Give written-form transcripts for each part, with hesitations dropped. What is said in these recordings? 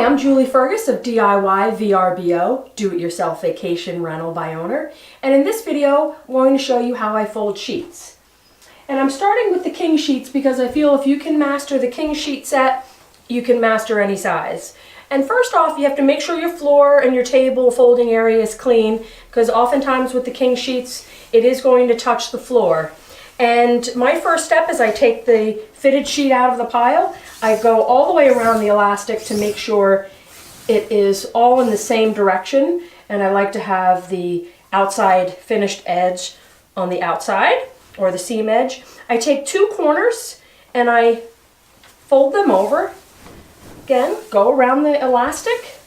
Hi, I'm Julie Fergus of DIY VRBO, Do-It-Yourself Vacation Rental by Owner, and in this video I'm going to show you how I fold sheets. And I'm starting with the king sheets because I feel if you can master the king sheet set, you can master any size. And first off, you have to make sure your floor and your table folding area is clean, because oftentimes with the king sheets it is going to touch the floor. And my first step is I take the fitted sheet out of the pile. I go all the way around the elastic to make sure it is all in the same direction. And I like to have the outside finished edge on the outside, or the seam edge. I take two corners and I fold them over. Again, go around the elastic.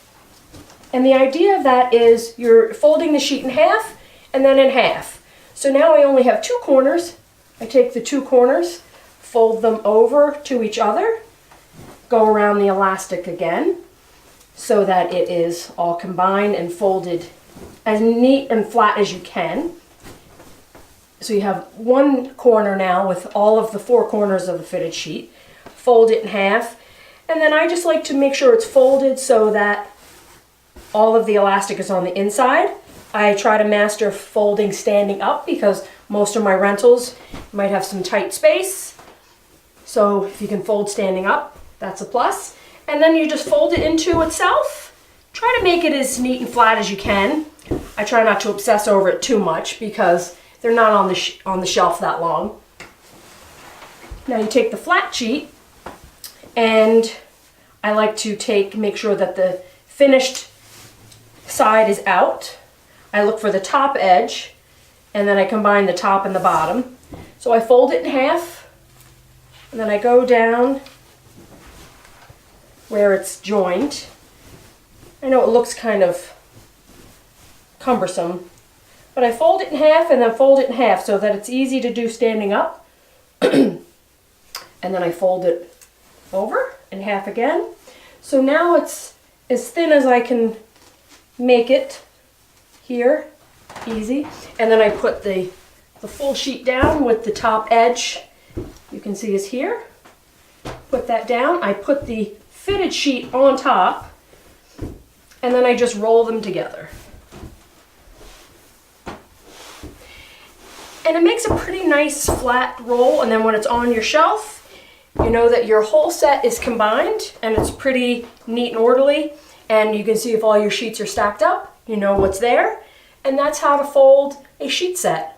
And the idea of that is you're folding the sheet in half and then in half. So now I only have two corners. I take the two corners, fold them over to each other, go around the elastic again so that it is all combined and folded as neat and flat as you can. So you have one corner now with all of the four corners of the fitted sheet. Fold it in half, and then I just like to make sure it's folded so that all of the elastic is on the inside. I try to master folding standing up because most of my rentals might have some tight space. So if you can fold standing up, that's a plus. And then you just fold it into itself. Try to make it as neat and flat as you can. I try not to obsess over it too much because they're not on the shelf that long. Now you take the flat sheet, and I like to make sure that the finished side is out. I look for the top edge, and then I combine the top and the bottom. So I fold it in half, and then I go down where it's joined. I know it looks kind of cumbersome, but I fold it in half and then fold it in half so that it's easy to do standing up. And then I fold it over in half again. So now it's as thin as I can make it here, easy. And then I put the full sheet down with the top edge, you can see is here. Put that down. I put the fitted sheet on top, and then I just roll them together. And it makes a pretty nice flat roll, and then when it's on your shelf, you know that your whole set is combined and it's pretty neat and orderly, and you can see if all your sheets are stacked up, you know what's there. And that's how to fold a sheet set.